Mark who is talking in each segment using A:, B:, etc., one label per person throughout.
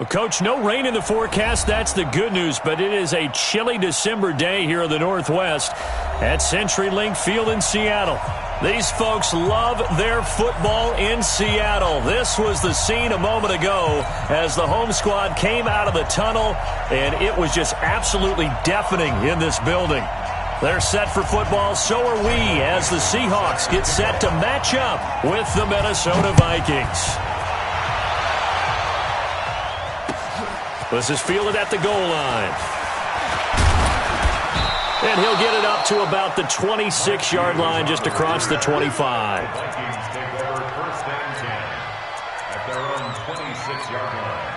A: Well, Coach, no rain in the forecast. That's the good news, but it is a chilly December day here in the Northwest at CenturyLink Field in Seattle. These folks love their football in Seattle. This was the scene a moment ago as the home squad came out of the tunnel, and it was just absolutely deafening in this building. They're set for football, so are we, as the Seahawks get set to match up with the Minnesota Vikings. This is fielded at the goal line. And he'll get it up to about the 26-yard line, just across the 25.
B: Vikings take over first and 10 at their own 26-yard line.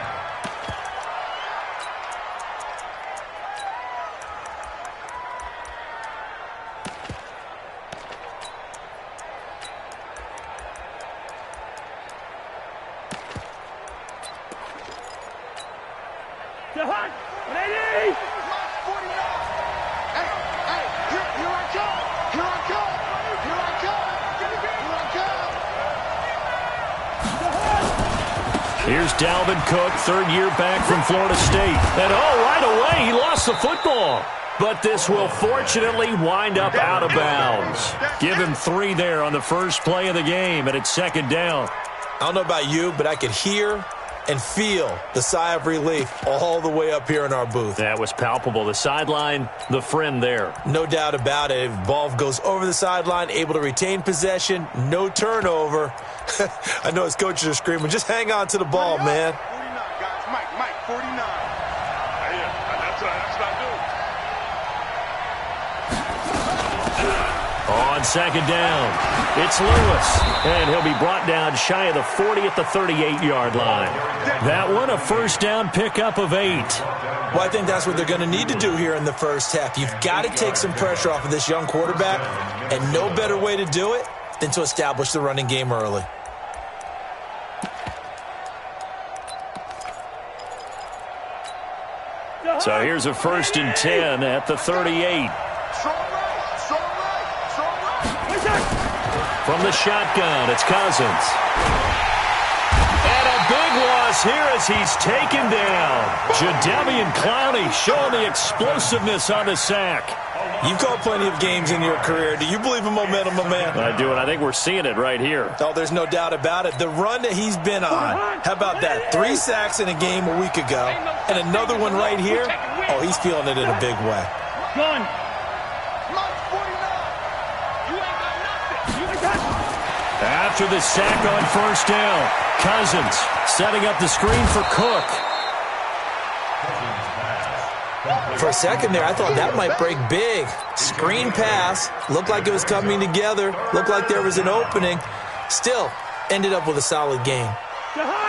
A: Here's Dalvin Cook, third year back from Florida State. And right away, he lost the football. But this will fortunately wind up out of bounds. Give him 3 there on the first play of the game, and it's second down.
C: I don't know about you, but I could hear and feel the sigh of relief all the way up here in our booth.
A: That was palpable. The sideline, the friend there.
C: No doubt about it. If ball goes over the sideline, able to retain possession, no turnover. I know his coaches are screaming, just hang on to the ball, man.
D: 49, guys. Mike, 49. Yeah, that's what I do.
A: On second down, it's Lewis, and he'll be brought down shy of the 40 at the 38-yard line. That one, a first down pickup of 8.
C: Well, I think that's what they're going to need to do here in the first half. You've got to take some pressure off of this young quarterback, and no better way to do it than to establish the running game early.
A: So here's a first and 10 at the 38. From the shotgun, it's Cousins. And a big loss here as he's taken down. Jadeveon Clowney showing the explosiveness on the sack.
C: You've called plenty of games in your career. Do you believe in momentum, my man?
A: I do, and I think we're seeing it right here.
C: Oh, there's no doubt about it. The run that he's been on, how about that? 3 sacks in a game a week ago, and another one right here. Oh, he's feeling it in a big way.
D: Gun.
A: After the sack on first down, Cousins setting up the screen for Cook.
C: For a second there, I thought that might break big. Screen pass. Looked like it was coming together. Looked like there was an opening. Still, ended up with a solid game.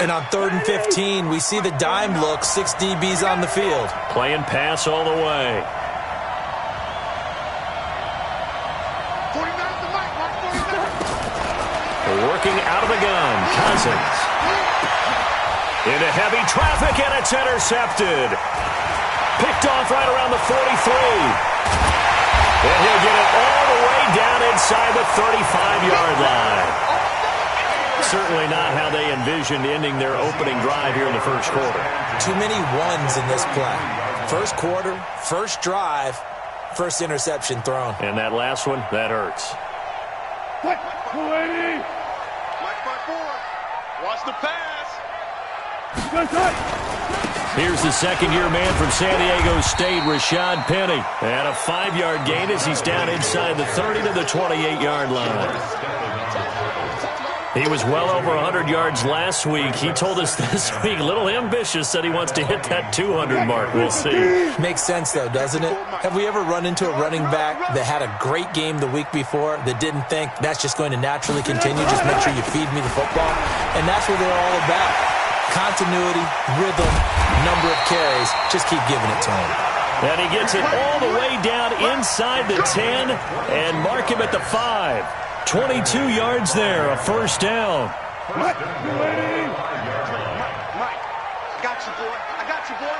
C: And on 3rd and 15, we see the dime look, 6 DBs on the field.
A: Playing pass all the way. Working out of the gun, Cousins. Into heavy traffic, and it's intercepted. Picked off right around the 43. And he'll get it all the way down inside the 35-yard line. Certainly not how they envisioned ending their opening drive here in the first quarter.
C: Too many ones in this play. First quarter, first drive, first interception thrown.
A: And that last one, that hurts.
D: Mike, 280. Watch the pass.
A: Here's the second-year man from San Diego State, Rashad Penny. And a 5-yard gain as he's down inside the 30 to the 28-yard line. He was well over 100 yards last week. He told us this week, a little ambitious, that he wants to hit that 200 mark. We'll see.
C: Makes sense, though, doesn't it? Have we ever run into a running back that had a great game the week before that didn't think that's just going to naturally continue? Just make sure you feed me the football. And that's what they're all about. Continuity, rhythm, number of carries. Just keep giving it to him.
A: And he gets it all the way down inside the 10 and mark him at the 5. 22 yards there, a first down.
D: Mike, I got you, boy. I got you, boy.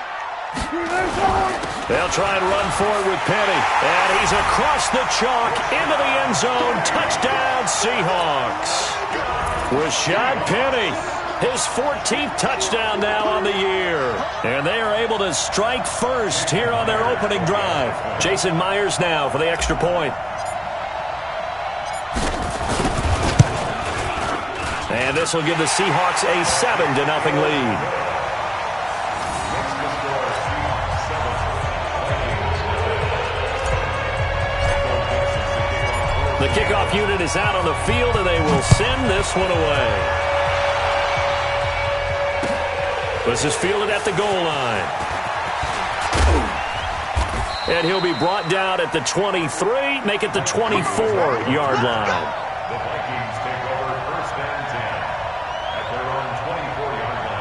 A: They'll try and run forward with Penny. And he's across the chalk into the end zone. Touchdown, Seahawks. Rashad Penny. His 14th touchdown now on the year. And they are able to strike first here on their opening drive. Jason Myers now for the extra point. And this will give the Seahawks a 7-0 lead. The kickoff unit is out on the field, and they will send this one away. This is fielded at the goal line. And he'll be brought down at the 23, make it the 24-yard line.
B: The Vikings take over first and 10 at their own 24-yard line.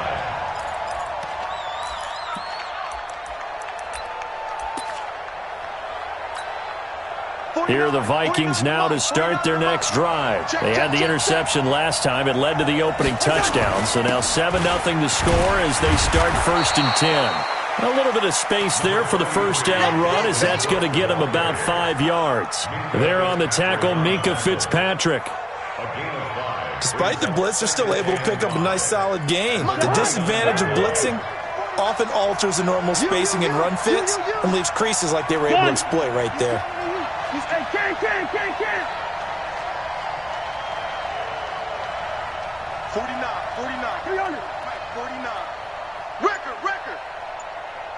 A: Here are the Vikings now to start their next drive. They had the interception last time. It led to the opening touchdown. So now 7-0 to score as they start first and 10. A little bit of space there for the first down run as that's going to get them about 5 yards. There on the tackle, Minkah Fitzpatrick.
C: Despite the blitz, they're still able to pick up a nice solid gain. The disadvantage of blitzing often alters the normal spacing and run fits and leaves creases like they were able to exploit right there.
D: 49. Record.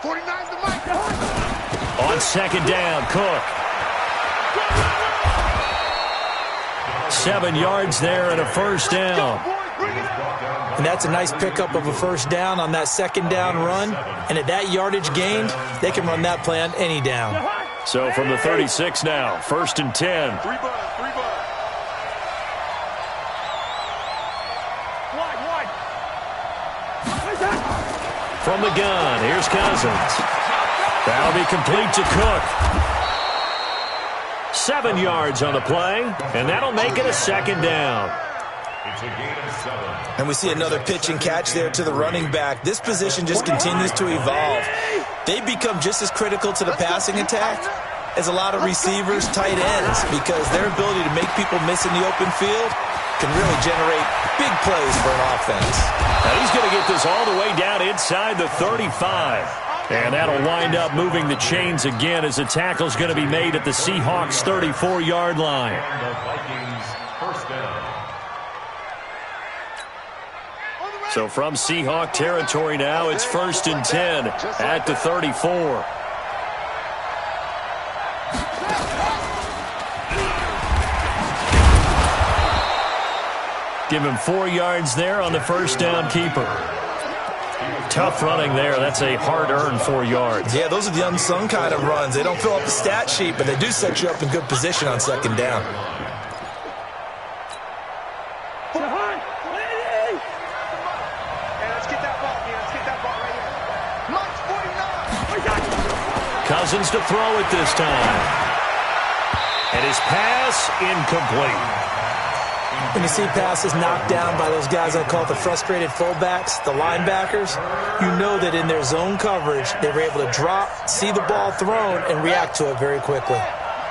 D: 49's the mic.
A: On second down, Cook. 7 yards there and a first down.
C: And that's a nice pickup of a first down on that second down run. And at that yardage gained, they can run that play on any down.
A: So from the 36 now, first and 10.
D: Three bud.
A: From the gun, here's Cousins. That'll be complete to Cook. 7 yards on the play, and that'll make it a second down.
B: It's a gain of 7.
C: And we see another pitch and catch there to the running back. This position just continues to evolve. They become just as critical to the passing attack as a lot of receivers, tight ends, because their ability to make people miss in the open field can really generate big plays for an offense.
A: Now he's going to get this all the way down inside the 35. And that'll wind up moving the chains again as the tackle's going to be made at the Seahawks' 34-yard line.
B: And the Vikings first down.
A: So from Seahawk territory now, it's first and 10 at the 34. Give him 4 yards there on the first down keeper. Tough running there. That's a hard-earned 4 yards.
C: Yeah, those are the unsung kind of runs. They don't fill up the stat sheet, but they do set you up in good position on second down.
A: Cousins to throw it this time. And his pass incomplete.
C: When you see passes knocked down by those guys I call the frustrated fullbacks, the linebackers, you know that in their zone coverage, they were able to drop, see the ball thrown, and react to it very quickly.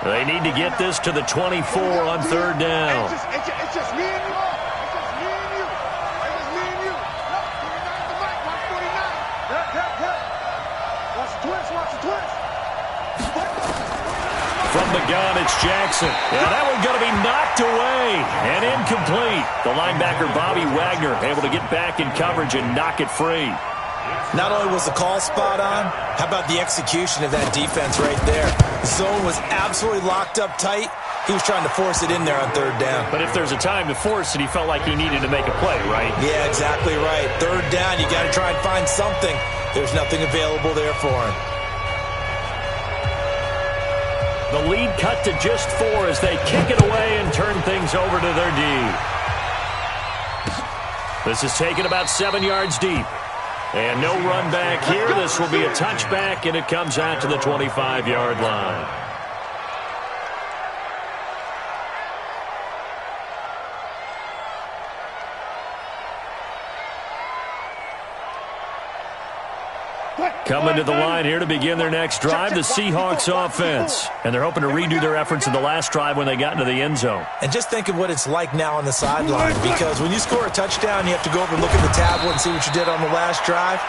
A: They need to get this to the 24 on third down.
D: It's just me and you. Watch the twist.
A: From the gun, it's Jackson. Yeah, that one's going to be knocked away and incomplete. The linebacker, Bobby Wagner, able to get back in coverage and knock it free.
C: Not only was the call spot on, how about the execution of that defense right there? The zone was absolutely locked up tight. He was trying to force it in there on third down.
A: But if there's a time to force it, he felt like he needed to make a play, right?
C: Yeah, exactly right. Third down, you got to try and find something. There's nothing available there for him.
A: The lead cut to just 4 as they kick it away and turn things over to their D. This is taken about 7 yards deep. And no run back here. This will be a touchback, and it comes out to the 25-yard line. Coming to the line here to begin their next drive, the Seahawks offense. And they're hoping to redo their efforts in the last drive when they got into the end zone.
C: And just think of what it's like now on the sideline, because when you score a touchdown, you have to go over and look at the tablet and see what you did on the last drive.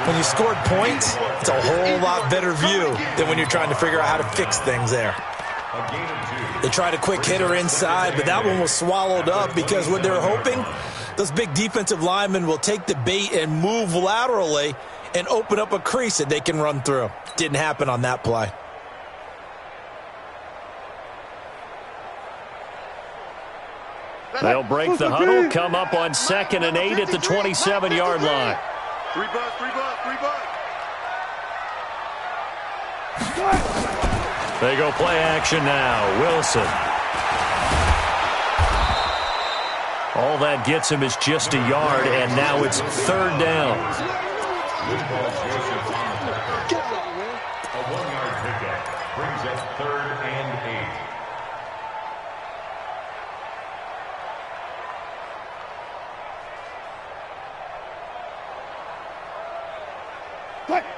C: When you scored points, it's a whole lot better view than when you're trying to figure out how to fix things there. They tried a quick hitter inside, but that one was swallowed up because what they're hoping, those big defensive linemen will take the bait and move laterally and open up a crease that they can run through. Didn't happen on that play.
A: They'll break the huddle, come up on 2nd and 8 at the 27-yard line.
D: 3 bucks, 3 bucks, 3 bucks.
A: They go play action now. Wilson. All that gets him is just a yard, and now it's 3rd down.
B: A 1-yard pickup brings up 3rd and 8.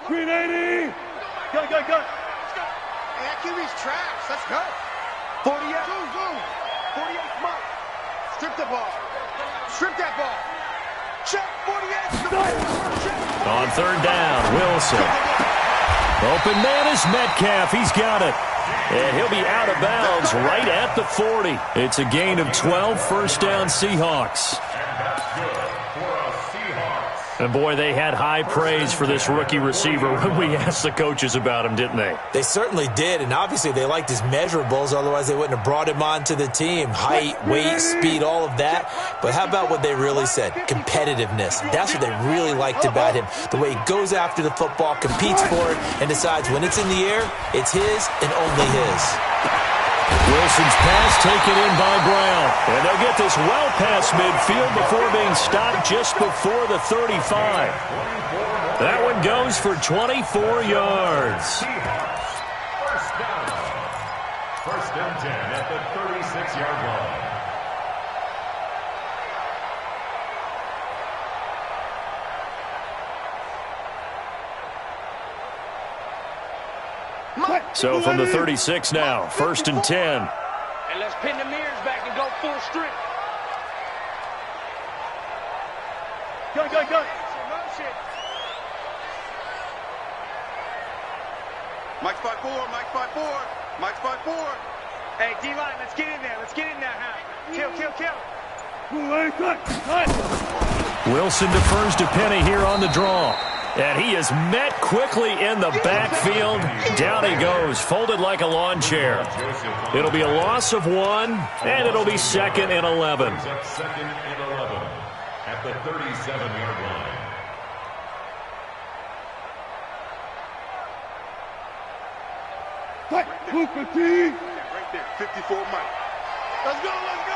D: Green 80. Go, go, go. Hey, that QB's trash. Let's go. 48. Zoom. 48, Mike. Strip the ball. Strip that ball. Check 48.
A: On 3rd down, Wilson. Open man is Metcalf. He's got it. And he'll be out of bounds right at the 40. It's a gain of 12, 1st down Seahawks.
B: And that's good for a Seahawks.
A: And boy, they had high praise for this rookie receiver when we asked the coaches about him, didn't they?
C: They certainly did, and obviously they liked his measurables, otherwise they wouldn't have brought him onto the team. Height, weight, speed, all of that. But how about what they really said? Competitiveness. That's what they really liked about him. The way he goes after the football, competes for it, and decides when it's in the air, it's his and only his.
A: Wilson's pass taken in by Brown. And they'll get this well past midfield before being stopped just before the 35. That one goes for 24 yards.
B: First down. 1st and 10 at the 36-yard line.
A: So from the 36 now, 1st and 10.
E: And let's pin the mirrors back and go full strip.
D: Go, go, go. Mike's 5-4, Mike's 5-4, Mike's 5-4.
E: Hey, D-line, let's get in there. Let's get in there, huh? Kill.
A: Wilson defers to Penny here on the draw. And he is met quickly in the backfield. Down he goes, folded like a lawn chair. It'll be a loss of 1, and it'll be 2nd and 11.
B: 2nd and 11 at the 37-yard line.
D: Right there, 54 Mike. Let's go, let's go.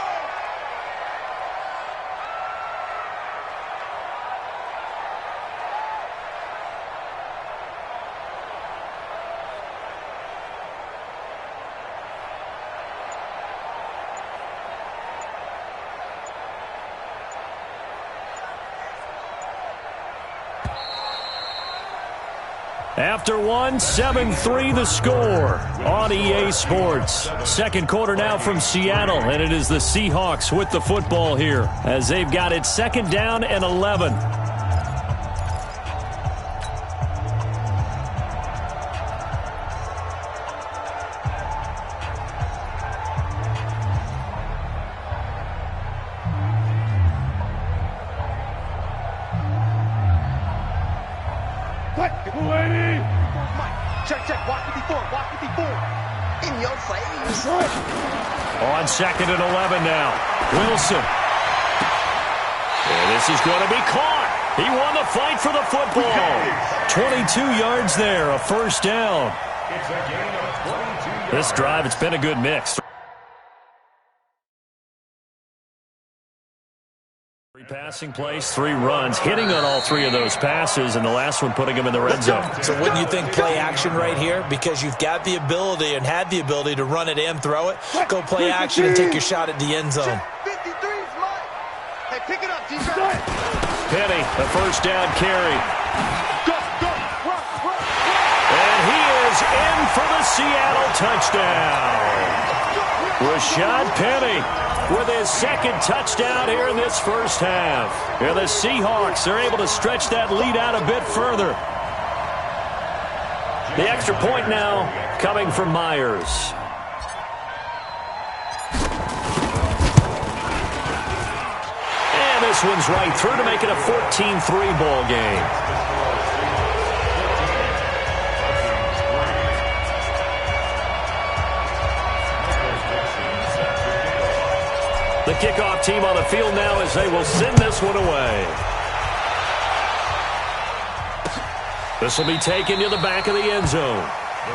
A: After 1, 7-3 the score on EA Sports. 2nd quarter now from Seattle, and it is the Seahawks with the football here as they've got it 2nd down and 11.
D: Check, walk 54. In your face.
A: On 2nd and 11 now. Wilson. And this is going to be caught. He won the fight for the football. 22 yards there, a 1st down.
B: It's a gain of 22 yards.
A: This drive, it's been a good mix. 3 passing plays, 3 runs, hitting on all 3 of those passes, and the last one putting him in the red zone.
C: So wouldn't you think play action right here? Because you've got the ability and had the ability to run it and throw it. Go play action and take your shot at the end zone.
D: 53's Mike. Hey, pick it up, D-Ray.
A: Penny, a 1st down carry.
D: Go, run.
A: is in for the Seattle touchdown. Rashad Penny with his second touchdown here in this first half. And the Seahawks are able to stretch that lead out a bit further. The extra point now coming from Myers. And this one's right through to make it a 14-3 ball game. The kickoff team on the field now as they will send this one away. This will be taken to the back of the end zone.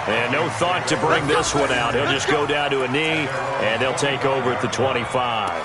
A: And no thought to bring this one out. He'll just go down to a knee, and he'll take over at the 25.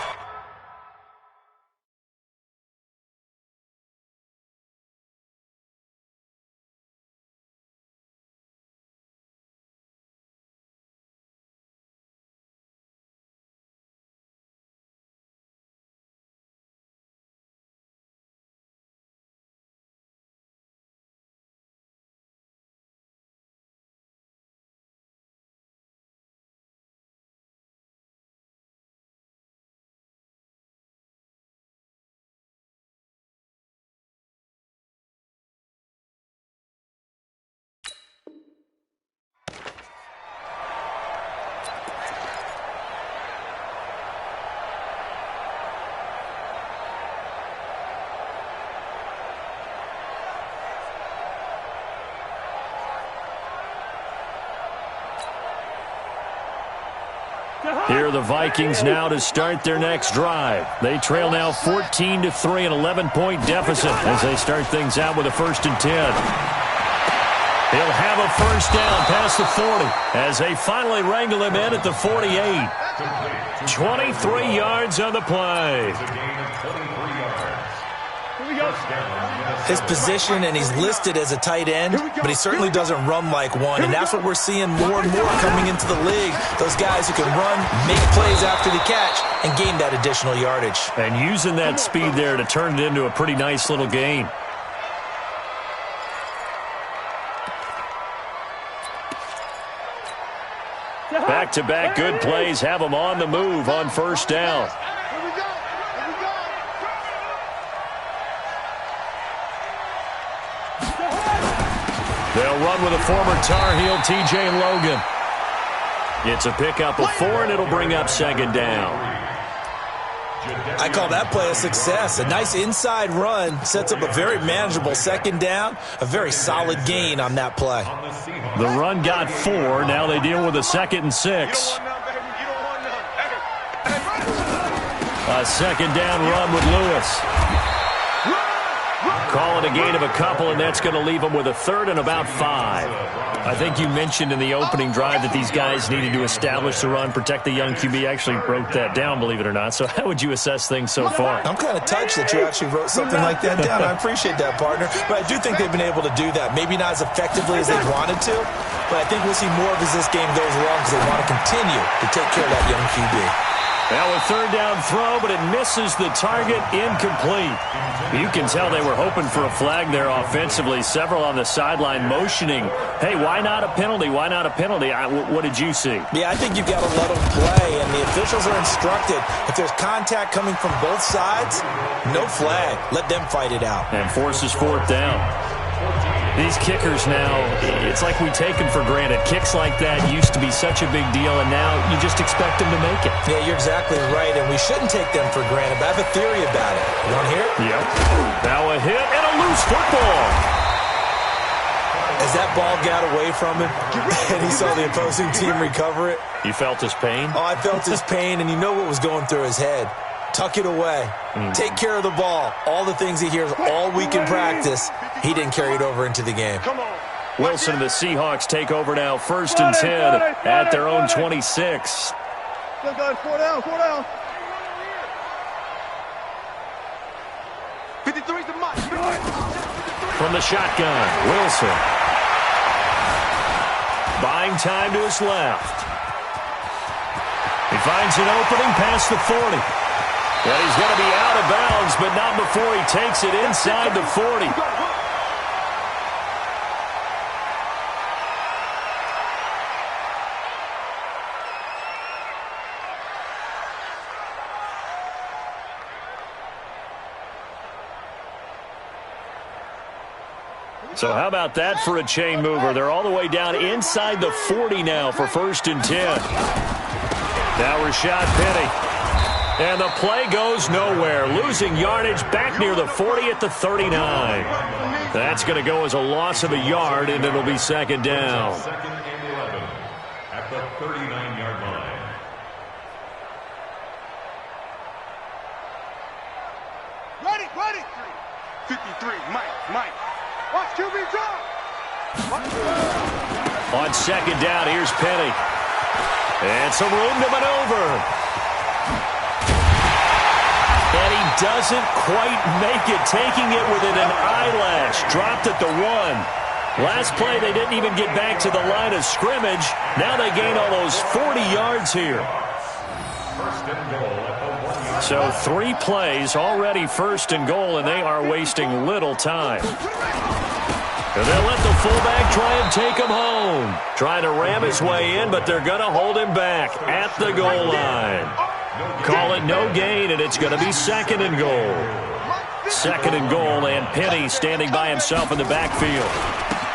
A: Here are the Vikings now to start their next drive. They trail now 14-3, an 11-point deficit as they start things out with a 1st and 10. He'll have a first down past the 40 as they finally wrangle him in at the 48. 23 yards on the play.
C: His position, and he's listed as a tight end, but he certainly doesn't run like one, and that's what we're seeing more and more coming into the league. Those guys who can run, make plays after the catch, and gain that additional yardage.
A: And using that speed there to turn it into a pretty nice little gain. Back-to-back good plays have them on the move on first down. They'll run with a former Tar Heel, T.J. Logan. It's a pickup of 4, and it'll bring up 2nd down.
C: I call that play a success. A nice inside run sets up a very manageable 2nd down. A very solid gain on that play.
A: The run got 4. Now they deal with a 2nd and 6. A 2nd down run with Lewis. Call it a gain of a couple, and that's going to leave them with a 3rd and about 5. I think you mentioned in the opening drive that these guys needed to establish the run, protect the young QB. I actually wrote that down, believe it or not. So how would you assess things so far?
C: I'm kind of touched that you actually wrote something like that down. I appreciate that, partner. But I do think they've been able to do that. Maybe not as effectively as they wanted to, but I think we'll see more of as this game goes along because they want to continue to take care of that young QB.
A: Now a 3rd down throw, but it misses the target, incomplete. You can tell they were hoping for a flag there offensively. Several on the sideline motioning, hey, why not a penalty? Why not a penalty? What did you see?
C: Yeah, I think you've got to let them play, and the officials are instructed. If there's contact coming from both sides, no flag. Let them fight it out.
A: And forces 4th down. These kickers now, it's like we take them for granted. Kicks like that used to be such a big deal, and now you just expect them to make it.
C: Yeah, you're exactly right, and we shouldn't take them for granted, but I have a theory about it. You want to hear it?
A: Yep. Now a hit and a loose football.
C: As that ball got away from him, and he saw the opposing team recover it.
A: You felt his pain?
C: Oh, I felt his pain, and you know what was going through his head. Tuck it away. Take care of the ball. All the things he hears all week in practice, he didn't carry it over into the game.
A: Wilson and the Seahawks take over now, 1st and 10 at their own 26.
D: Go, guys, 4 down, 4 down. 53's the mark.
A: From the shotgun, Wilson. Buying time to his left. He finds an opening past the 40. And he's going to be out of bounds, but not before he takes it inside the 40. So how about that for a chain mover? They're all the way down inside the 40 now for 1st and 10. Now Rashad Penny. And the play goes nowhere. Losing yardage back near the 40 at the 39. That's going to go as a loss of a yard, and it'll be 2nd down.
B: 2nd and 11 at the 39-yard line.
D: Ready. 53, Mike. Watch QB drop.
A: On 2nd down, here's Penny. And some room to maneuver. And he doesn't quite make it, taking it within an eyelash. Dropped at the 1. Last play, they didn't even get back to the line of scrimmage. Now they gain almost 40 yards here.
B: 1st and goal at the 1-yard.
A: So 3 plays, already 1st and goal, and they are wasting little time. And they'll let the fullback try and take him home. Trying to ram his way in, but they're going to hold him back at the goal line. Call it no gain, and it's going to be 2nd and goal. 2nd and goal, and Penny standing by himself in the backfield.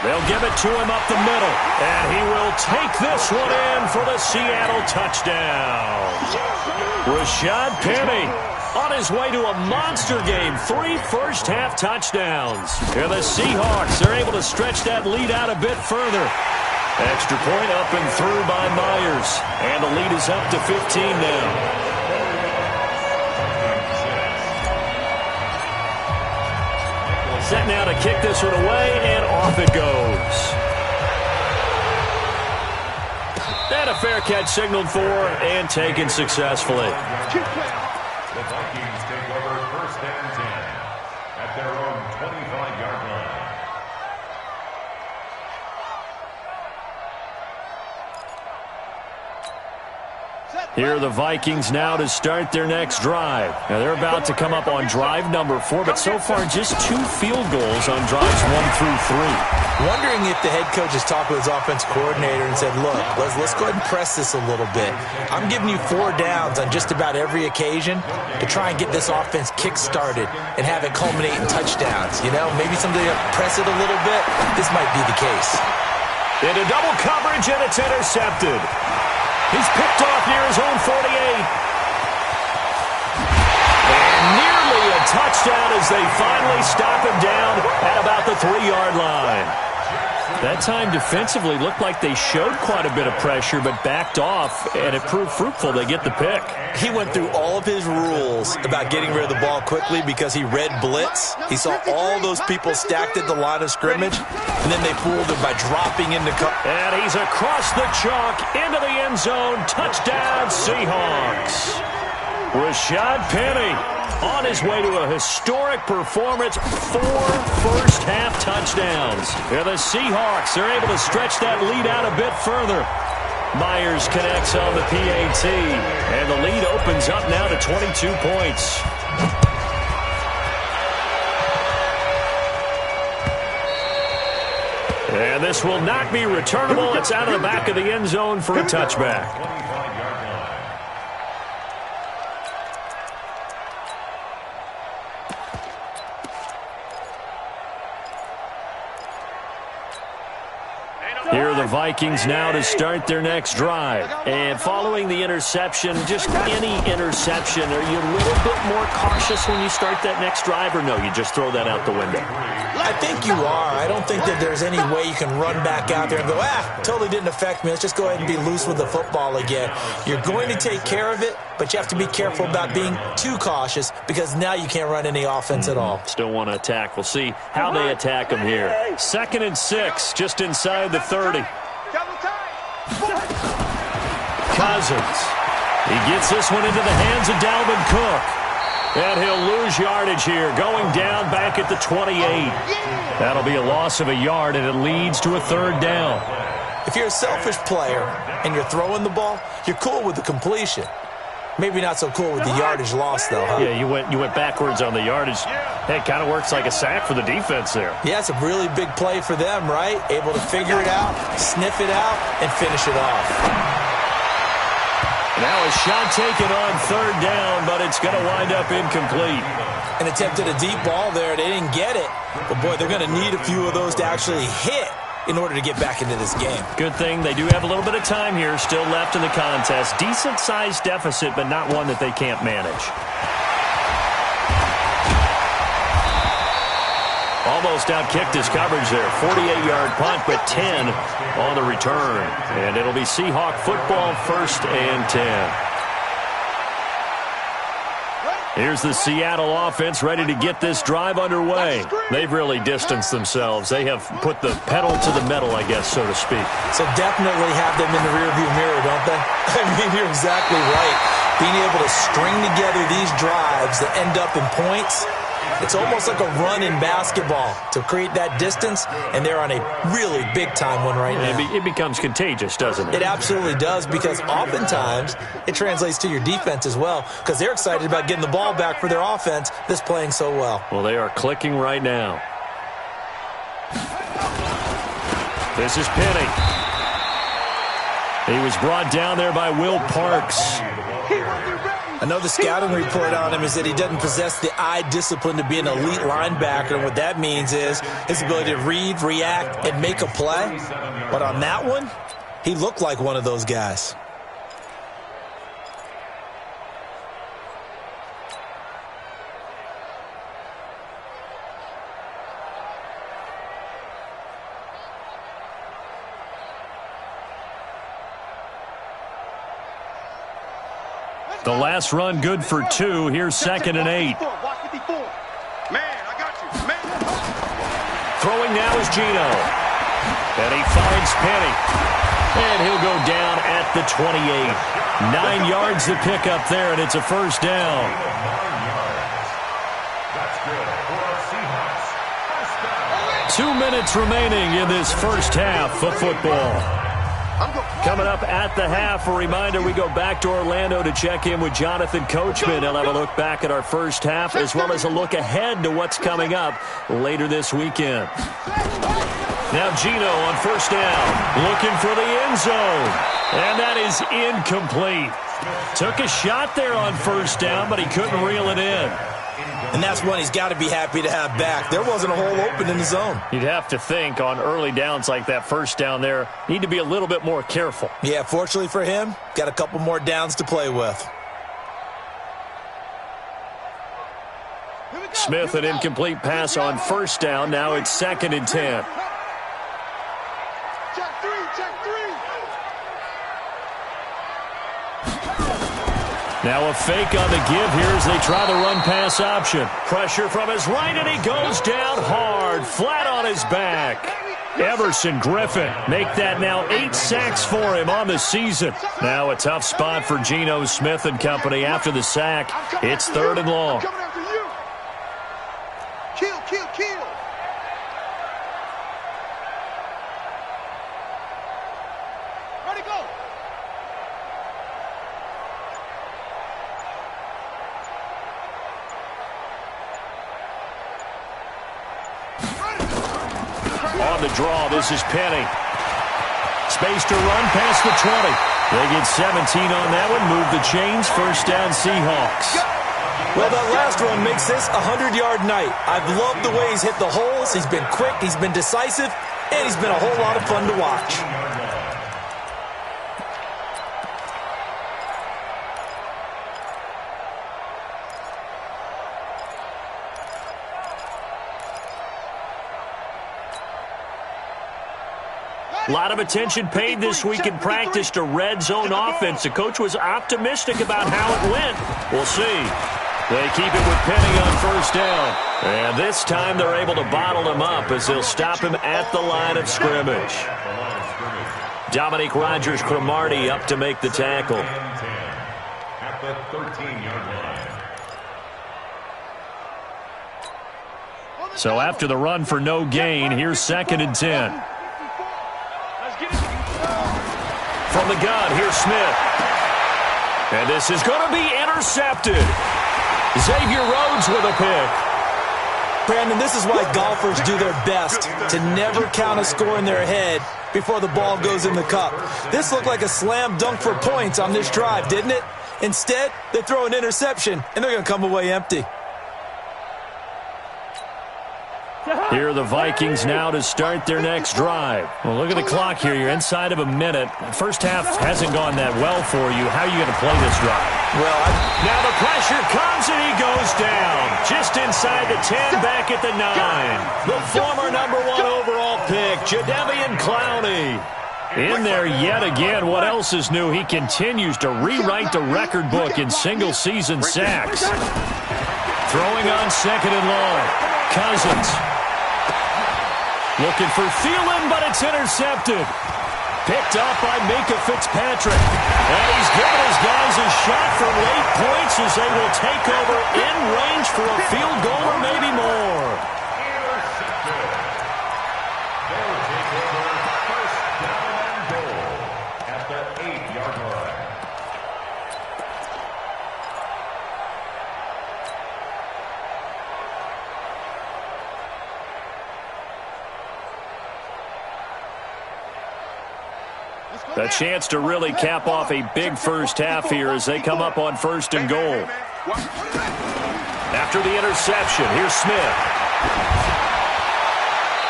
A: They'll give it to him up the middle, and he will take this one in for the Seattle touchdown. Rashad Penny on his way to a monster game. 3 first-half touchdowns. And the Seahawks are able to stretch that lead out a bit further. Extra point up and through by Myers. And the lead is up to 15 now. Set now to kick this one away, and off it goes. And a fair catch signaled for and taken successfully.
B: The Vikings take over 1st and 10 at their own 25-yard line.
A: Here are the Vikings now to start their next drive. Now they're about to come up on drive number 4, but so far just 2 field goals on drives 1 through 3.
C: Wondering if the head coach has talked with his offense coordinator and said, look, let's go ahead and press this a little bit. I'm giving you 4 downs on just about every occasion to try and get this offense kick-started and have it culminate in touchdowns. You know, maybe somebody press it a little bit. This might be the case.
A: Into double coverage, and it's intercepted. He's picked off near his own 48. And nearly a touchdown as they finally stop him down at about the 3-yard line. That time defensively looked like they showed quite a bit of pressure but backed off, and it proved fruitful. They get the pick.
C: He went through all of his rules about getting rid of the ball quickly because he read blitz. He saw all those people stacked at the line of scrimmage, and then they fooled him by dropping into
A: and he's across the chalk into the end zone. Touchdown, Seahawks. Rashad Penny on his way to a historic performance. 4 first-half touchdowns. And the Seahawks are able to stretch that lead out a bit further. Myers connects on the PAT, and the lead opens up now to 22 points. And this will not be returnable. It's out of the back of the end zone for a touchback. Here are the Vikings now to start their next drive. And following the interception, just any interception, are you a little bit more cautious when you start that next drive, or no, you just throw that out the window?
C: I think you are. I don't think that there's any way you can run back out there and go, totally didn't affect me. Let's just go ahead and be loose with the football again. You're going to take care of it, but you have to be careful about being too cautious because now you can't run any offense at all.
A: Still want to attack. We'll see how they attack them here. 2nd and 6, just inside the 30. Cousins. He gets this one into the hands of Dalvin Cook. And he'll lose yardage here, going down back at the 28. That'll be a loss of a yard, and it leads to a 3rd down.
C: If you're a selfish player and you're throwing the ball, you're cool with the completion. Maybe not so cool with the yardage loss, though, huh?
A: Yeah, you went backwards on the yardage. It kind of works like a sack for the defense there.
C: Yeah, it's a really big play for them, right? Able to figure it out, sniff it out, and finish it off.
A: Now a shot taken on 3rd down, but it's going to wind up incomplete.
C: And attempted a deep ball there. They didn't get it. But, boy, they're going to need a few of those to actually hit in order to get back into this game.
A: Good thing they do have a little bit of time here still left in the contest. Decent-sized deficit, but not one that they can't manage. Almost out-kicked his coverage there. 48-yard punt, but 10 on the return. And it'll be Seahawk football, 1st and 10. Here's the Seattle offense ready to get this drive underway. They've really distanced themselves. They have put the pedal to the metal, I guess, so to speak.
C: So definitely have them in the rearview mirror, don't they? I mean, you're exactly right. Being able to string together these drives that end up in points, it's almost like a run in basketball to create that distance, and they're on a really big-time one right now.
A: It becomes contagious, doesn't it?
C: It absolutely does, because oftentimes it translates to your defense as well, because they're excited about getting the ball back for their offense that's playing so well.
A: Well, they are clicking right now. This is Penny. He was brought down there by Will Parks.
C: Another scouting report on him is that he doesn't possess the eye discipline to be an elite linebacker. And what that means is his ability to read, react, and make a play. But on that one, he looked like one of those guys.
A: The last run good for 2. Here's 2nd and 8.
D: Man, I got you. Man.
A: Throwing now is Gino. And he finds Penny. And he'll go down at the 28. 9 yards to pick up there, and it's a 1st down.
B: That's good for our Seahawks.
A: 2 minutes remaining in this first half of football. Coming up at the half, a reminder, we go back to Orlando to check in with Jonathan Coachman. He'll have a look back at our first half as well as a look ahead to what's coming up later this weekend. Now Gino on 1st down, looking for the end zone. And that is incomplete. Took a shot there on 1st down, but he couldn't reel it in.
C: And that's one he's got to be happy to have back. There wasn't a hole open in the zone.
A: You'd have to think on early downs like that 1st down there, need to be a little bit more careful.
C: Yeah, fortunately for him, got a couple more downs to play with.
A: Smith, an incomplete pass on 1st down. Now it's 2nd and 10.
D: Check 3, check 3.
A: Now a fake on the give here as they try the run-pass option. Pressure from his right, and he goes down hard, flat on his back. Everson Griffin make that now 8 sacks for him on the season. Now a tough spot for Geno Smith and company after the sack. It's 3rd and long.
D: Coming after you. Kill, kill, kill. Ready, go.
A: On the draw, this is Penny. Space to run past the 20. They get 17 on that one. Move the chains. 1st down, Seahawks.
C: Well, that last run makes this a 100-yard night. I've loved the way he's hit the holes. He's been quick, he's been decisive, and he's been a whole lot of fun to watch.
A: A lot of attention paid this week in practice to red zone offense. The coach was optimistic about how it went. We'll see. They keep it with Penny on 1st down. And this time they're able to bottle him up as they'll stop him at the line of scrimmage. Dominique Rodgers-Cromartie up to make the tackle.
B: At the 13-yard line.
A: So after the run for no gain, here's 2nd and 10. From the gun, here's Smith. And this is going to be intercepted. Xavier Rhodes with a pick.
C: Brandon, this is why golfers do their best to never count a score in their head before the ball goes in the cup. This looked like a slam dunk for points on this drive, didn't it? Instead, they throw an interception, and they're going to come away empty.
A: Here are the Vikings now to start their next drive. Well, look at the clock here. You're inside of a minute. First half hasn't gone that well for you. How are you going to play this drive?
C: Well,
A: now the pressure comes, and he goes down. Just inside the 10, back at the 9. The former number 1 overall pick, Jadeveon Clowney. In there yet again. What else is new? He continues to rewrite the record book in single-season sacks. Throwing on second and long. Cousins. Looking for Thielen, but it's intercepted. Picked up by Minka Fitzpatrick. And he's given his guys a shot for late points as they will take over in range for a field goal or maybe more.
B: They'll take over first down and goal at the 8-yard line.
A: A chance to really cap off a big first half here as they come up on first and goal. After the interception, here's Smith.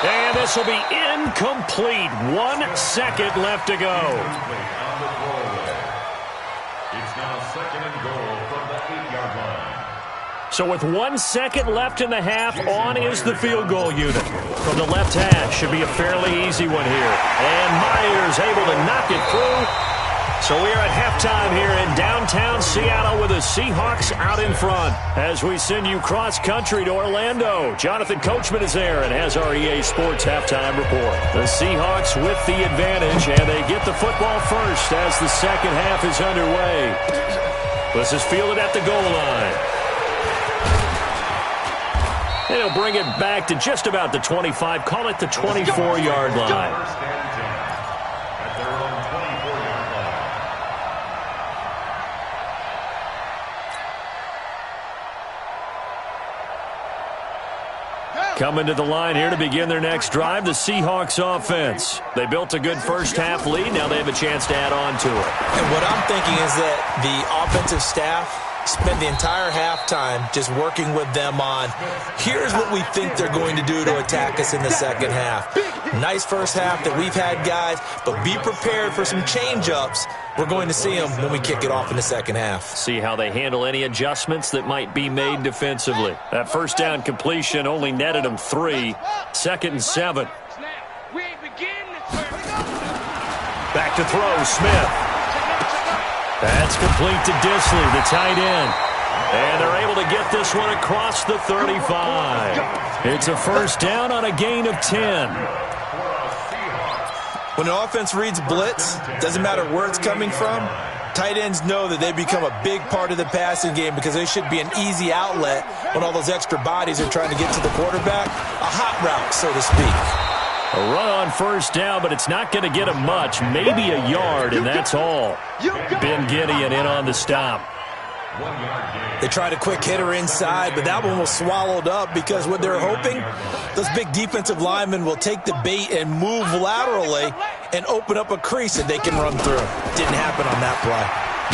A: And this will be incomplete. 1 second left to go.
B: It's now second and goal from the 8-yard line.
A: So with 1 second left in the half, on is the field goal unit. From the left hash, should be a fairly easy one here. And Myers able to knock it through. So we are at halftime here in downtown Seattle with the Seahawks out in front. As we send you cross-country to Orlando, Jonathan Coachman is there and has our EA Sports halftime report. The Seahawks with the advantage, and they get the football first as the second half is underway. This is fielded at the goal line. And he'll bring it back to just about the 25, call it the 24-yard line.
B: First and 10 at their own 24-yard line.
A: Coming to the line here to begin their next drive, the Seahawks offense. They built a good first half lead. Now they have a chance to add on to it.
C: And what I'm thinking is that the offensive staff spend the entire halftime just working with them on, here's what we think they're going to do to attack us in the second half. Nice first half that we've had, guys, but be prepared for some change-ups. We're going to see them when we kick it off in the second half.
A: See how they handle any adjustments that might be made defensively. That first down completion only netted them 3. Second and 7. Back to throw, Smith. That's complete to Disley, the tight end. And they're able to get this one across the 35. It's a first down on a gain of 10.
C: When an offense reads blitz, doesn't matter where it's coming from, tight ends know that they become a big part of the passing game because they should be an easy outlet when all those extra bodies are trying to get to the quarterback. A hot route, so to speak.
A: A run on first down, but it's not going to get him much. Maybe a yard, and that's all. Ben Gideon in on the stop.
C: They tried a quick hitter inside, but that one was swallowed up because what they're hoping, those big defensive linemen will take the bait and move laterally and open up a crease that they can run through. Didn't happen on that play.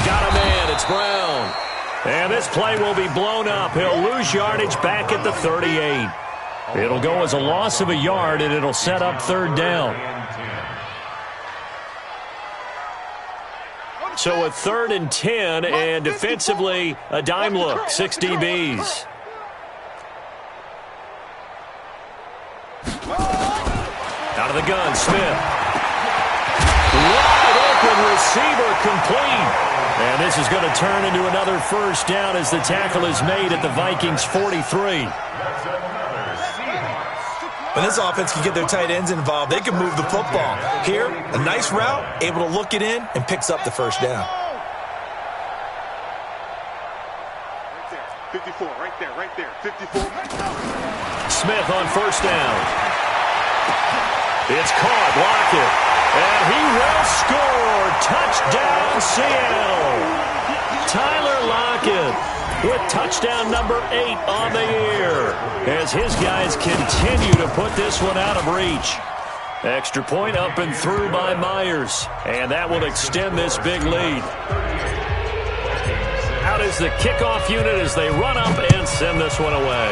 A: Got a man. It's Brown. And this play will be blown up. He'll lose yardage back at the 38. It'll go as a loss of a yard, and it'll set up third down. So a 3rd and 10, and defensively, a dime look, 6 DBs. Out of the gun, Smith. Wide open receiver complete. And this is going to turn into another first down as the tackle is made at the Vikings' 43.
C: When this offense can get their tight ends involved, they can move the football. Here, a nice route, able to look it in, and picks up the first down.
D: 54, right there, 54.
A: Smith on first down. It's caught, Lockett. And he will score. Touchdown, Seattle. Tyler Lockett with touchdown number 8 on the year as his guys continue to put this one out of reach. Extra point up and through by Myers, and that will extend this big lead. Out is the kickoff unit as they run up and send this one away.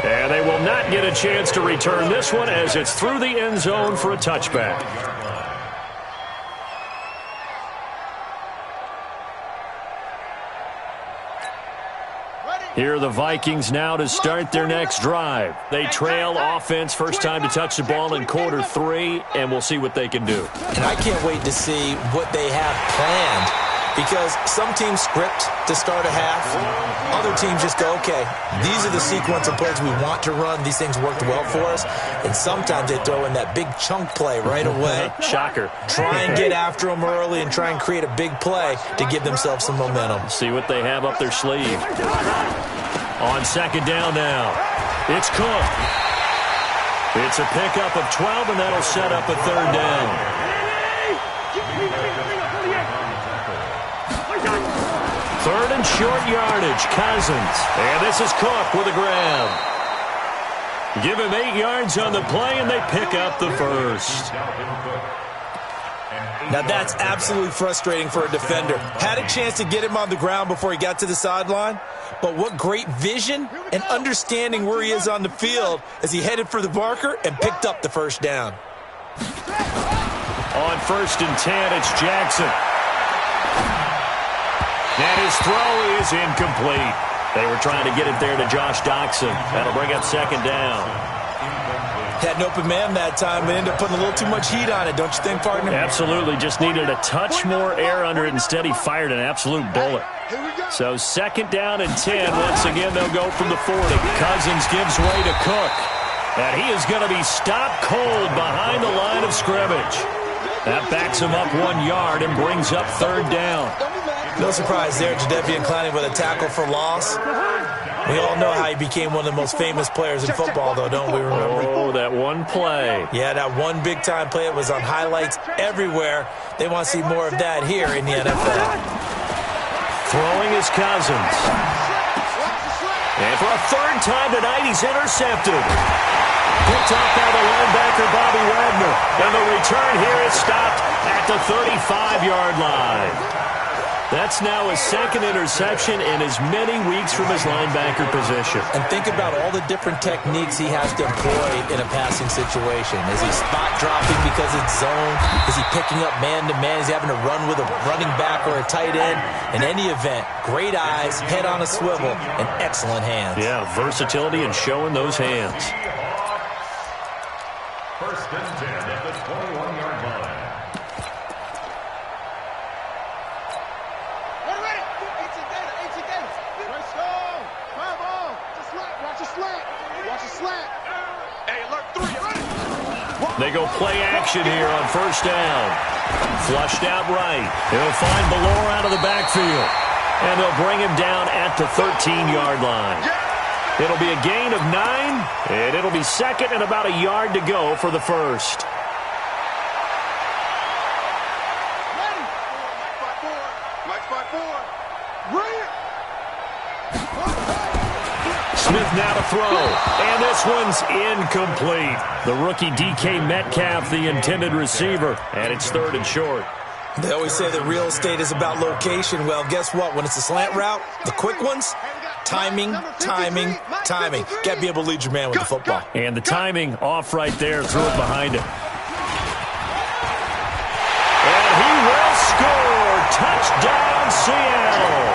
A: And they will not get a chance to return this one as it's through the end zone for a touchback. Here are the Vikings now to start their next drive. They trail offense first time to touch the ball in quarter 3, and we'll see what they can do.
C: And I can't wait to see what they have planned, because some teams script to start a half. Other teams just go, okay, these are the sequence of plays we want to run. These things worked well for us. And sometimes they throw in that big chunk play right away.
A: Shocker.
C: Try and get after them early and try and create a big play to give themselves some momentum.
A: See what they have up their sleeve. On second down now, it's Cook. It's a pickup of 12, and that'll set up a third down. Third and short yardage, Cousins. And this is Cook with a grab. Give him 8 yards on the play, and they pick up the first.
C: Now that's absolutely frustrating for a defender. Had a chance to get him on the ground before he got to the sideline, but what great vision and understanding where he is on the field as he headed for the marker and picked up the first down.
A: On first and 10, it's Jackson. And his throw is incomplete. They were trying to get it there to Josh Doxson. That'll bring up second down.
C: Had an open man that time, but ended up putting a little too much heat on it, don't you think, partner?
A: Absolutely. Just needed a touch more air under it. Instead, he fired an absolute bullet. So second down and 10. Once again, they'll go from the 40. Cousins gives way to Cook. And he is going to be stopped cold behind the line of scrimmage. That backs him up 1 yard and brings up third down.
C: No surprise there, Jadeveon Clowney with a tackle for loss. We all know how he became one of the most famous players in football, though, don't we remember?
A: Oh, that one play.
C: Yeah, that one big-time play. It was on highlights everywhere. They want to see more of that here in the NFL.
A: Throwing is Cousins. And for a third time tonight, he's intercepted. Picked off by the linebacker, Bobby Wagner. And the return here is stopped at the 35-yard line. That's now his second interception in as many weeks from his linebacker position.
C: And think about all the different techniques he has to employ in a passing situation. Is he spot dropping because it's zone? Is he picking up man-to-man? Is he having to run with a running back or a tight end? In any event, great eyes, head on a swivel, and excellent hands.
A: Yeah, versatility and showing those hands.
B: First and 10 at the 21-yard line.
A: They go play action here on first down. Flushed out right. He'll find Ballore out of the backfield. And they'll bring him down at the 13-yard line. It'll be a gain of 9, and it'll be second and about a yard to go for the first. Smith now to throw, and this one's incomplete. The rookie DK Metcalf, the intended receiver, and it's third and short.
C: They always say that real estate is about location. Well, guess what? When it's a slant route, the quick ones, timing. Got to be able to lead your man with the football.
A: And the timing off right there, threw it behind him. And he will score. Touchdown, Seattle.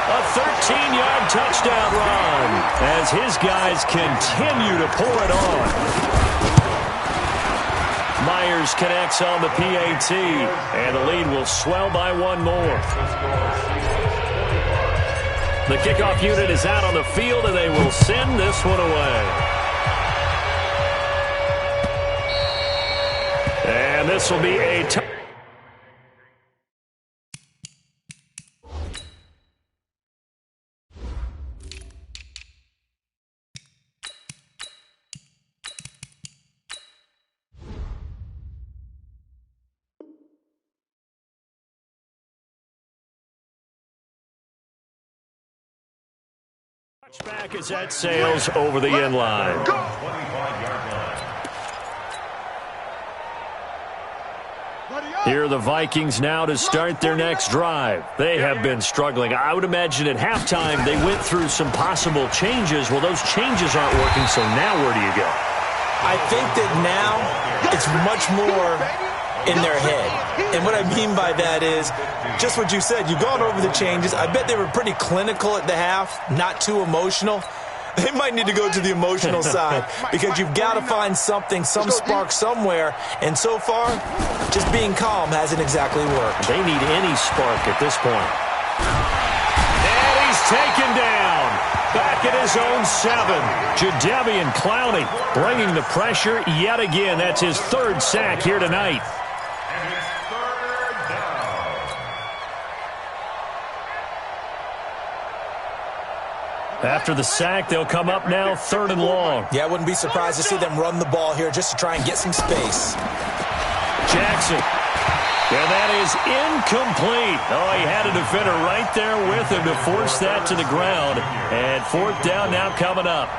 A: A 13-yard touchdown run as his guys continue to pour it on. Myers connects on the PAT, and the lead will swell by one more. The kickoff unit is out on the field, and they will send this one away. And this will be a touchback as that sails over the end line.
B: 25-yard line.
D: Buddy up!
A: Here are the Vikings now to start their next drive. They have been struggling. I would imagine at halftime they went through some possible changes. Well, those changes aren't working, so now where do you go?
C: I think that now it's much more in their head. And what I mean by that is just what you said. You've gone over the changes. I bet they were pretty clinical at the half, not too emotional. They might need to go to the emotional side because you've got to find something, some spark somewhere. And so far, just being calm hasn't exactly worked.
A: They need any spark at this point. And he's taken down. Back at his own 7. Jadeveon Clowney bringing the pressure yet again. That's his 3rd sack here tonight. After the sack, they'll come up now 3rd and long.
C: Yeah, I wouldn't be surprised to see them run the ball here just to try and get some space.
A: Jackson. And that is incomplete. Oh, he had a defender right there with him to force that to the ground. And 4th down now coming up.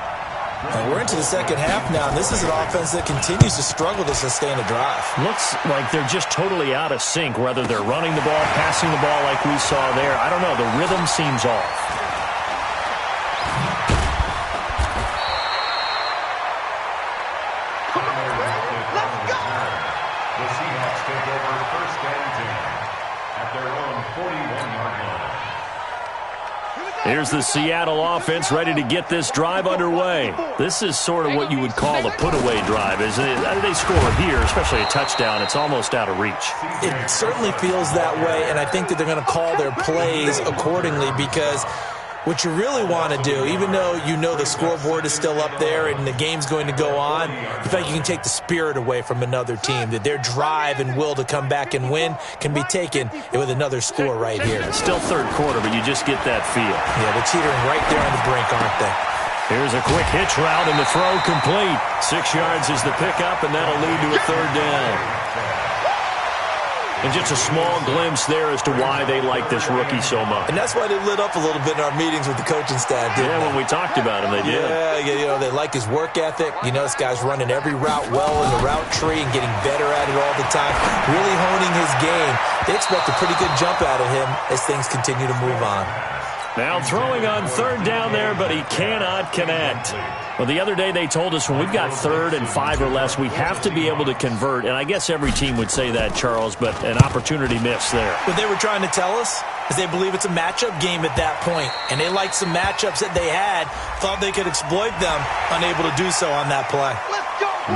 C: And we're into the second half now, and this is an offense that continues to struggle to sustain a drive.
A: Looks like they're just totally out of sync, whether they're running the ball, passing the ball like we saw there. I don't know. The rhythm seems off. Here's the Seattle offense ready to get this drive underway. This is sort of what you would call a put-away drive, isn't it? They score here, especially a touchdown. It's almost out of reach.
C: It certainly feels that way, and I think that they're going to call their plays accordingly because what you really want to do, even though you know the scoreboard is still up there and the game's going to go on, in fact, you can take the spirit away from another team, that their drive and will to come back and win can be taken with another score right here.
A: It's still 3rd quarter, but you just get that feel.
C: Yeah, they're teetering right there on the brink, aren't they?
A: Here's a quick hitch route, and the throw complete. 6 yards is the pickup, and that'll lead to a 3rd down. And just a small glimpse there as to why they like this rookie so much.
C: And that's why they lit up a little bit in our meetings with the coaching staff, didn't they?
A: When we talked about him, they did.
C: Yeah, you know, they like his work ethic. You know, this guy's running every route well in the route tree and getting better at it all the time, really honing his game. They expect a pretty good jump out of him as things continue to move on.
A: Now throwing on 3rd down there, but he cannot connect. Well, the other day they told us when we've got 3rd and 5 or less, we have to be able to convert. And I guess every team would say that, Charles, but an opportunity missed there.
C: What they were trying to tell us is they believe it's a matchup game at that point. And they liked some matchups that they had, thought they could exploit them, unable to do so on that play.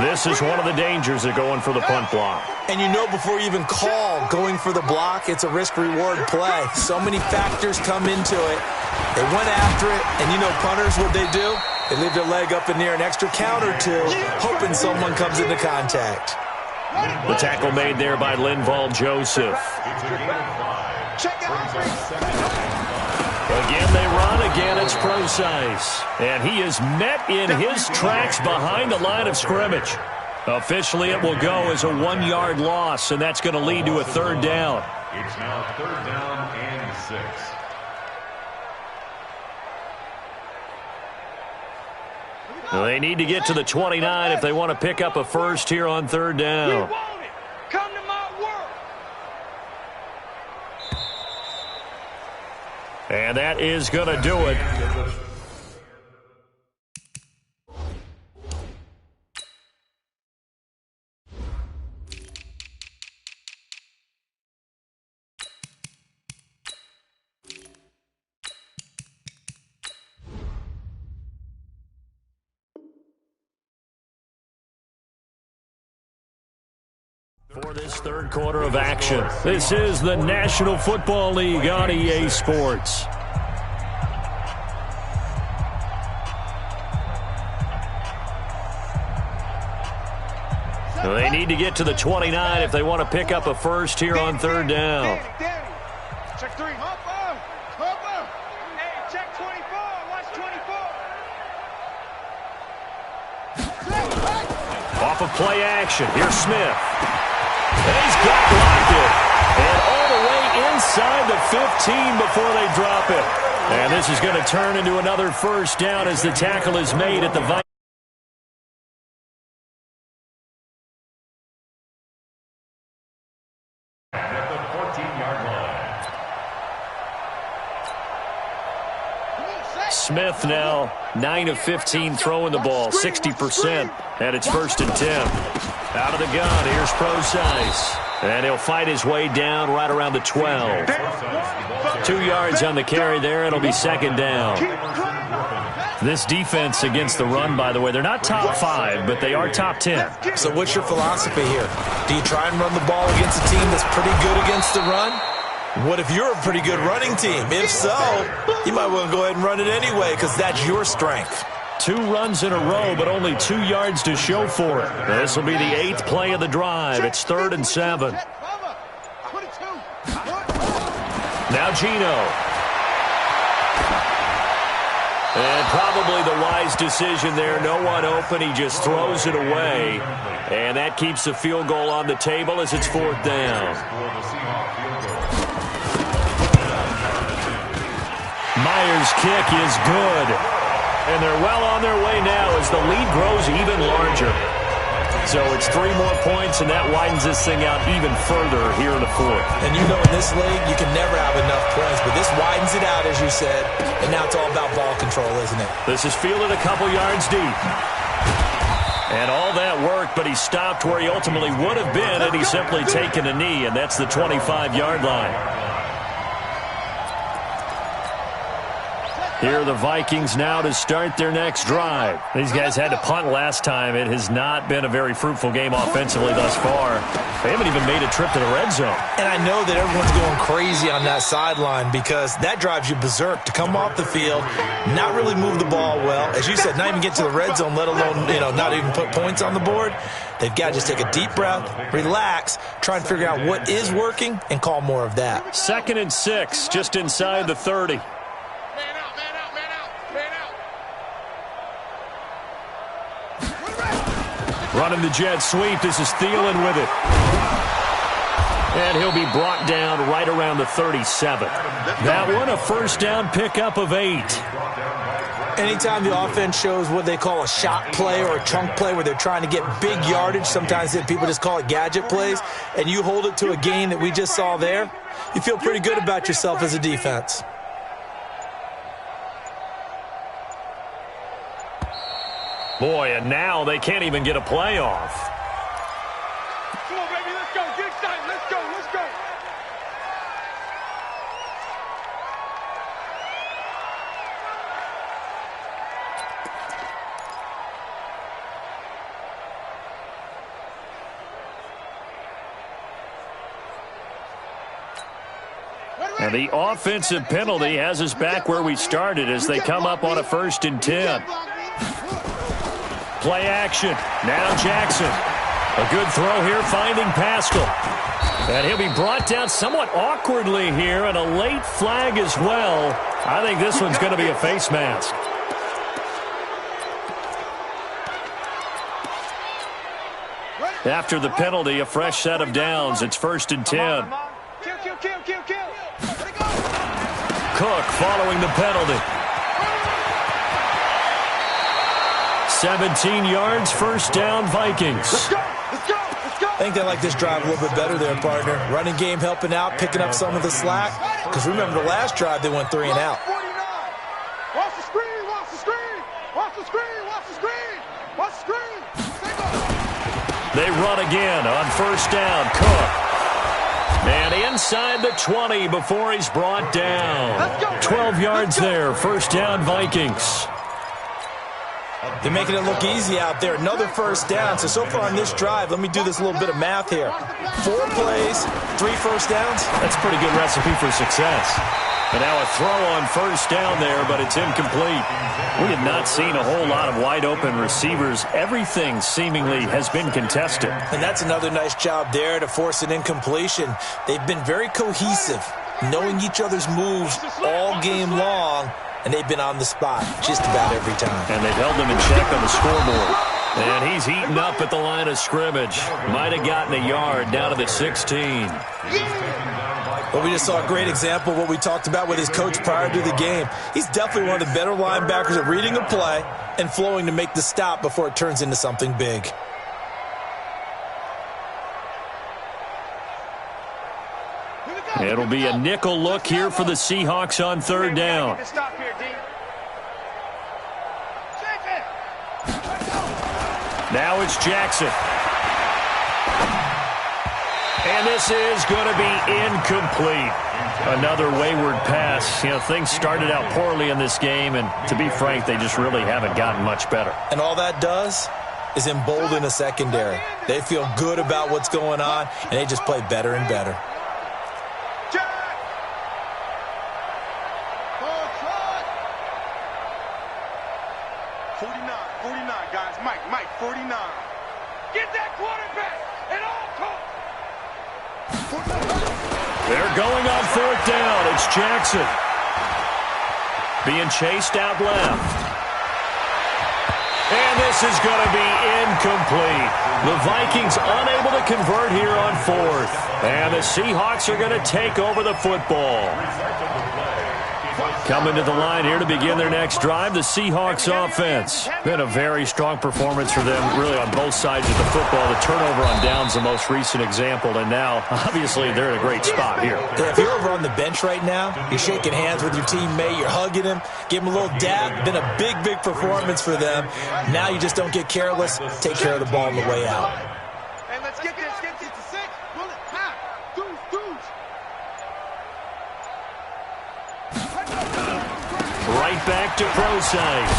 A: This is one of the dangers of going for the punt block.
C: And you know before you even call going for the block, it's a risk-reward play. So many factors come into it. They went after it, and you know punters, what they do? They leave their leg up in the air an extra count or two, hoping someone comes into contact.
A: The tackle made there by Linval Joseph. Again they run, again it's Procise. And he is met in his tracks behind the line of scrimmage. Officially it will go as a 1-yard loss, and that's going to lead to a 3rd down.
B: It's now 3rd down and 6.
A: They need to get to the 29 if they want to pick up a first here on 3rd down.
E: Come to my work.
A: And that is going to do it. For this 3rd quarter of action, this is the National Football League on EA Sports. They need to get to the 29 if they want to pick up a first here on 3rd down.
E: Check 3. Hey, check 24. Watch 24.
A: Off of play action, here's Smith. And he's got Lockett. And all the way inside the 15 before they drop it. And this is going to turn into another 1st down as the tackle is made at the Vikings. Smith now 9 of 15 throwing the ball, 60%. And it's 1st and 10. Out of the gun, here's Procise. And he'll fight his way down right around the 12. 2 yards on the carry there. It'll be 2nd down. This defense against the run, by the way, they're not top 5, but they are top 10.
C: So what's your philosophy here? Do you try and run the ball against a team that's pretty good against the run? What if you're a pretty good running team? If so, you might want to go ahead and run it anyway because that's your strength.
A: 2 runs in a row, but only 2 yards to show for it. This will be the 8th play of the drive. It's 3rd and 7. Now Gino. And probably the wise decision there. No one open. He just throws it away. And that keeps the field goal on the table as it's 4th down. Myers' kick is good. And they're well on their way now as the lead grows even larger. So it's 3 more points, and that widens this thing out even further here in the 4th.
C: And you know in this league, you can never have enough points, but this widens it out, as you said. And now it's all about ball control, isn't it?
A: This is fielded a couple yards deep. And all that worked, but he stopped where he ultimately would have been had he simply taken a knee, and that's the 25-yard line. Here are the Vikings now to start their next drive. These guys had to punt last time. It has not been a very fruitful game offensively thus far. They haven't even made a trip to the red zone. And I know that everyone's going crazy on that sideline because that drives you berserk to come off the field, not really move the ball well. As you said, not even get to the red zone, let alone, not even put points on the board. They've got to just take a deep breath, relax, try and figure out what is working, and call more of that. 2nd and 6, just inside the 30. Running the jet sweep. This is Thielen with it. And he'll be brought down right around the 37. That one a 1st down pickup of 8.
C: Anytime the offense shows what they call a shot play or a chunk play where they're trying to get big yardage, sometimes people just call it gadget plays, and you hold it to a gain that we just saw there, you feel pretty good about yourself as a defense.
A: Boy, and now they can't even get a play off.
E: Come on, baby, let's go. Get excited. Let's go. Let's go.
A: And the offensive penalty has us back where we started as they come up on a 1st and 10. Play action. Now Jackson. A good throw here, finding Pascal. And he'll be brought down somewhat awkwardly here, and a late flag as well. I think this one's going to be a face mask. After the penalty, a fresh set of downs. It's 1st and 10.
E: Kill.
A: Cook following the penalty. 17 yards, 1st down, Vikings.
E: Let's go.
C: I think they like this drive a little bit better there, partner. Running game helping out, picking up some of the slack. Because remember the last drive, they went 3 and out.
E: Watch the screen.
A: They run again on 1st down. Cook. And inside the 20 before he's brought down. 12 yards there, 1st down, Vikings.
C: They're making it look easy out there. Another 1st down. So far on this drive, let me do this little bit of math here. 4 plays, 3 1st downs.
A: That's a pretty good recipe for success. And now a throw on 1st down there, but it's incomplete. We have not seen a whole lot of wide open receivers. Everything seemingly has been contested.
C: And that's another nice job there to force an incompletion. They've been very cohesive, knowing each other's moves all game long. And they've been on the spot just about every time.
A: And they've held them in check on the scoreboard. And he's eaten up at the line of scrimmage. Might have gotten a yard down to the 16.
C: Well, we just saw a great example of what we talked about with his coach prior to the game. He's definitely one of the better linebackers at reading a play and flowing to make the stop before it turns into something big.
A: It'll be a nickel look here for the Seahawks on 3rd down. Now it's Jackson. And this is going to be incomplete. Another wayward pass. You know, things started out poorly in this game, and to be frank, they just really haven't gotten much better.
C: And all that does is embolden the secondary. They feel good about what's going on, and they just play better and better.
D: 49, guys. Mike, 49. Get that quarterback and all call.
A: They're going on fourth down. It's Jackson. Being chased out left. And this is going to be incomplete. The Vikings unable to convert here on fourth. And the Seahawks are going to take over the football. Coming to the line here to begin their next drive, the Seahawks offense. Been a very strong performance for them, really, on both sides of the football. The turnover on downs, the most recent example, and now, obviously, they're in a great spot here.
C: If you're over on the bench right now, you're shaking hands with your teammate, you're hugging him, give him a little dab. Been a big, big performance for them. Now you just don't get careless. Take care of the ball on the way out.
D: Hey, let's get this to 6. Bullet, half. Deuce.
A: Right back to Procise.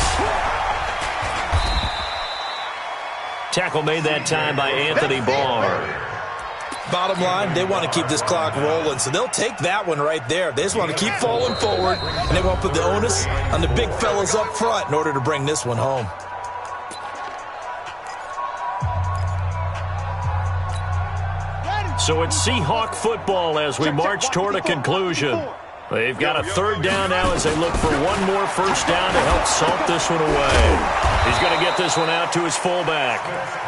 A: Tackle made that time by Anthony Barr.
C: Bottom line, they want to keep this clock rolling, so they'll take that one right there. They just want to keep falling forward, and they want to put the onus on the big fellas up front in order to bring this one home.
A: So it's Seahawk football as we march toward a conclusion. They've got a third down now as they look for one more first down to help salt this one away. He's going to get this one out to his fullback.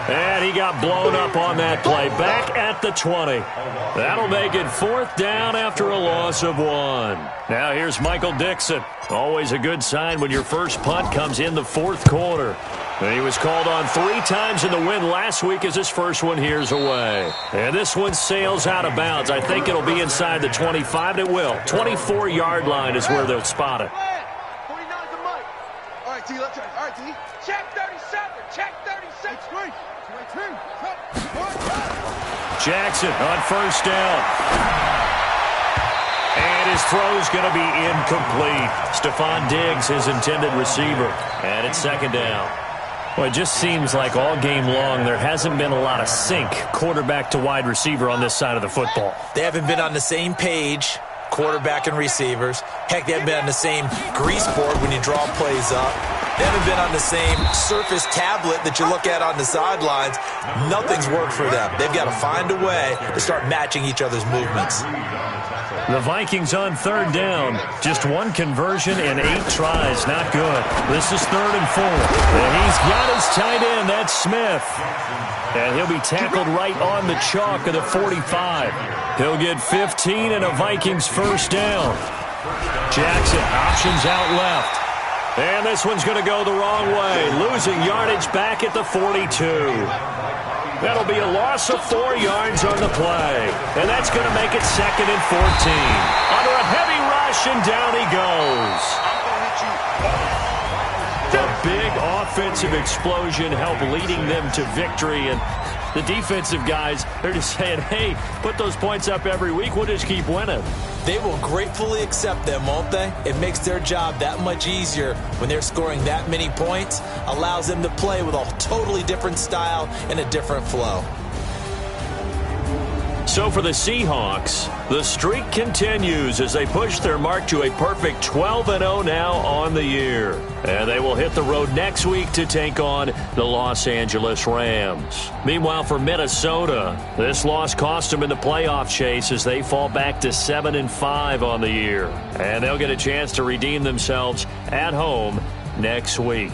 A: And he got blown up on that play. Back at the 20. That'll make it fourth down after a loss of 1. Now here's Michael Dixon. Always a good sign when your first punt comes in the fourth quarter. He was called on 3 times in the win last week as his first one here's away. And this one sails out of bounds. I think it'll be inside the 25. It will. 24-yard line is where they'll spot it.
D: 49's the Mike. All right, T, let's try. All right, T. Check 37. Check 36.
A: Jackson on first down. And his throw's going to be incomplete. Stephon Diggs, his intended receiver. And it's second down. Well, it just seems like all game long there hasn't been a lot of sync quarterback to wide receiver on this side of the football.
C: They haven't been on the same page, quarterback and receivers. Heck, they haven't been on the same grease board when you draw plays up. They haven't been on the same surface tablet that you look at on the sidelines. Nothing's worked for them. They've got to find a way to start matching each other's movements.
A: The Vikings on third down. Just 1 conversion in 8 tries. Not good. This is 3rd and 4. And he's got his tight end. That's Smith. And he'll be tackled right on the chalk of the 45. He'll get 15 and a Vikings first down. Jackson options out left. And this one's going to go the wrong way. Losing yardage back at the 42. That'll be a loss of 4 yards on the play. And that's going to make it 2nd and 14. Under a heavy rush, and down he goes. A big offensive explosion helped leading them to victory. And the defensive guys, they're just saying, hey, put those points up every week. We'll just keep winning.
C: They will gratefully accept them, won't they? It makes their job that much easier when they're scoring that many points. Allows them to play with a totally different style and a different flow.
A: So for the Seahawks, the streak continues as they push their mark to a perfect 12-0 now on the year. And they will hit the road next week to take on the Los Angeles Rams. Meanwhile, for Minnesota, this loss cost them in the playoff chase as they fall back to 7-5 on the year. And they'll get a chance to redeem themselves at home next week.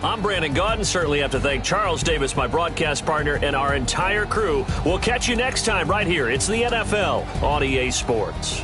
A: I'm Brandon Gaudin. Certainly have to thank Charles Davis, my broadcast partner, and our entire crew. We'll catch you next time right here. It's the NFL on EA Sports.